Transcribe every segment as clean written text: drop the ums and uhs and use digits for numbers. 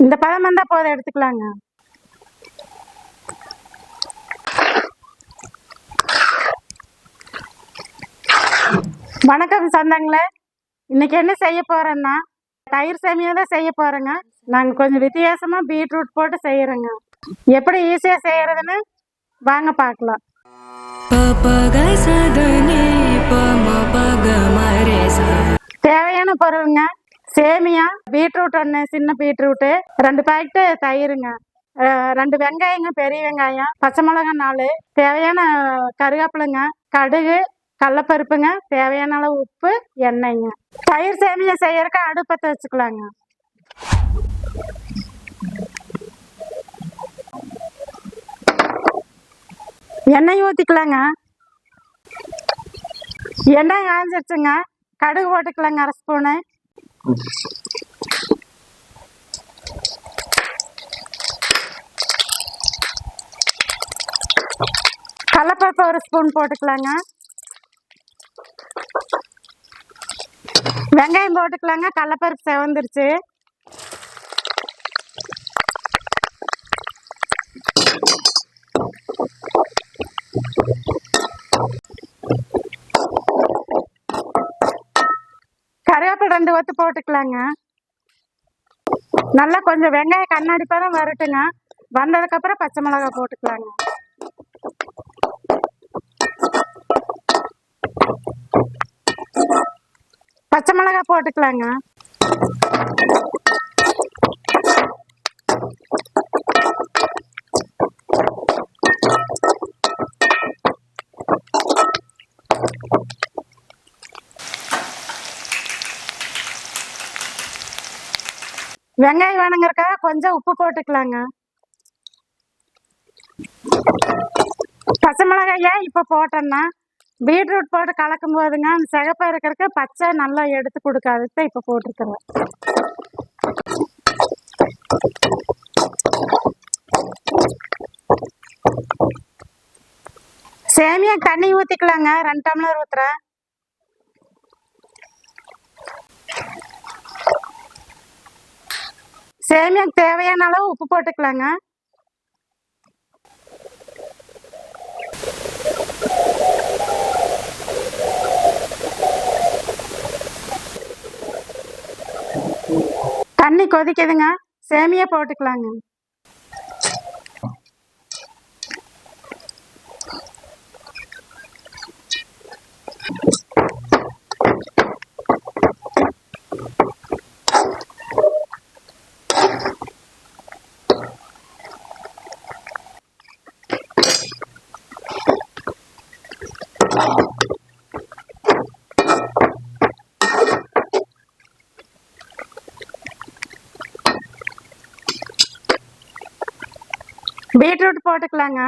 இந்த பழம் வந்தா போதும், எடுத்துக்கலாங்க. வணக்கம் சொந்தங்களே, இன்னைக்கு என்ன செய்ய போறேன்னா தயிர் சேமியா தான் செய்ய போறேங்க. நாங்கள் கொஞ்சம் வித்தியாசமா பீட்ரூட் போட்டு செய்யறோங்க. எப்படி ஈஸியா செய்யறதுன்னு வாங்க பார்க்கலாம். தேவையான பொருளுங்க: சேமியா, பீட்ரூட் ஒன்று, சின்ன பீட்ரூட்டு 2 பாக்கெட்டு, தயிருங்க, 2 வெங்காயங்க, பெரிய வெங்காயம், பச்சை மிளகாய் 4, தேவையான கருவேப்பிலைங்க, கடுகு, கடலப்பருப்புங்க, தேவையான அளவு உப்பு, எண்ணெய்ங்க. தயிர் சேமியா செய்யறதுக்கு அடுப்பத்தை வச்சுக்கலாங்க. எண்ணெய் ஊற்றிக்கலாங்க. எண்ணெய் காய்ஞ்சிருச்சுங்க. கடுகு போட்டுக்கலாங்க, 1/2 ஸ்பூனு. கடலப்பருப்பு 1 ஸ்பூன் போட்டுக்கலாங்க. வெங்காயம் போட்டுக்கலாங்க. கடலப்பருப்பு செவந்துருச்சு. கருவேப்பிலை 2 கொத்து போட்டுக்கலாங்க. நல்லா கொஞ்சம் வெங்காயம் கண்ணாடி பதம் வரட்டுங்க. வந்ததுக்கப்புறம் பச்சை மிளகாய் போட்டுக்கலாங்க. பச்சை மிளகாய் போட்டுக்கலாங்க. வெங்காயம் வேணுங்கிறக்காக கொஞ்சம் உப்பு போட்டுக்கலாங்க. பச்சை மிளகாய் ஏன் இப்போ போட்டேன்னா, பீட்ரூட் போட்டு கலக்கும் போதுங்க அந்த சிகப்பா இருக்கிறதுக்கு பச்சை நல்லா எடுத்து கொடுக்காது, இப்போ போட்டுருக்குறேன். சேமியா தண்ணி ஊற்றிக்கலாங்க. 2 டம்ளர் ஊற்றுறேன். சேமியாக்கு தேவையான அளவு உப்பு போட்டுக்கலாங்க. தண்ணி கொதிக்குதுங்க. சேமியா போட்டுக்கலாங்க. பீட்ரூட் போட்டுக்கலாங்க.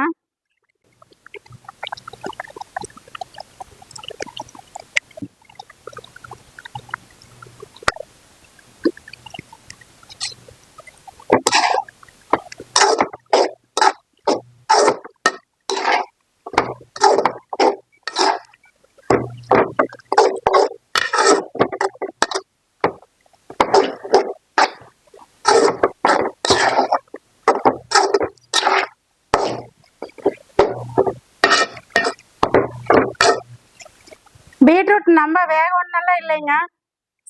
பீட்ரூட் நம்ம வேக ஒன்றெல்லாம் இல்லைங்க,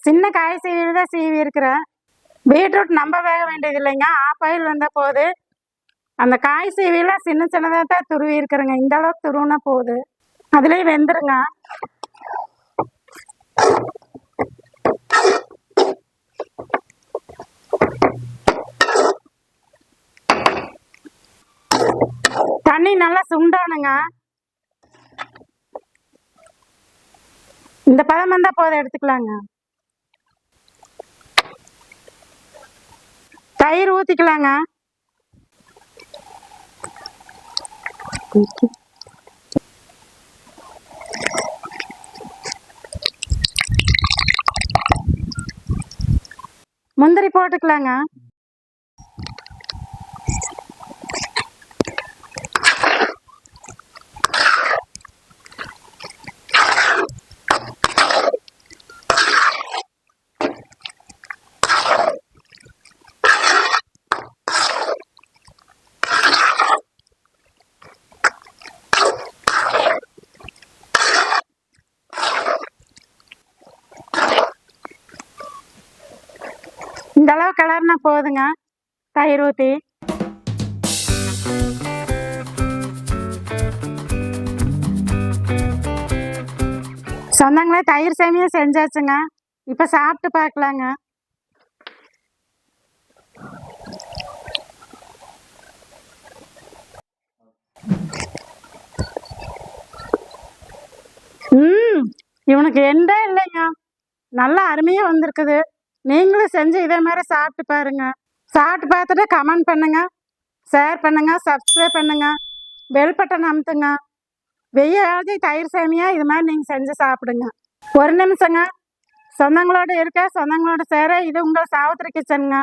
சின்ன காய் சீவி தான் சீவி இருக்கிறேன். பீட்ரூட் நம்ம வேக வேண்டியது இல்லைங்க, ஆப்பாயில் வந்தால் போகுது. அந்த காய் சீவிலாம் சின்ன சின்னதாக தான் துருவி இருக்கிறேங்க. இந்த அளவுக்கு துருவினா போகுது, அதுலேயே வெந்துருங்க. தண்ணி நல்லா சுண்டணுங்க. இந்த பழம் வந்தா போதும், எடுத்துக்கலாங்க. தயிர் ஊத்திக்கலாங்க. முந்திரி போட்டுக்கலாங்க. இந்த அளவு கிளறுனா போதுங்க. தயிர் ஊற்றி சொந்தங்களே தயிர் சேமியா செஞ்சாச்சுங்க. இப்போ சாப்பிட்டு பார்க்கலாங்க. இவனுக்கு எந்த இல்லைங்க, நல்லா அருமையாக வந்திருக்குது. நீங்களும் செஞ்சு இதே மாதிரி சாப்பிட்டு பாருங்க. சாப்பிட்டு பார்த்துட்டு கமெண்ட் பண்ணுங்க, ஷேர் பண்ணுங்க, சப்ஸ்கிரைப் பண்ணுங்க, பெல் பட்டன் அமுத்துங்க. வெய்யாவது தயிர் சேமியா இது மாதிரி நீங்கள் செஞ்சு சாப்பிடுங்க. ஒரு நிமிஷங்க, சொந்தங்களோட இருக்க, சொந்தங்களோட சேர. இது உங்கள் சாவித்திரி கிச்சனுங்க.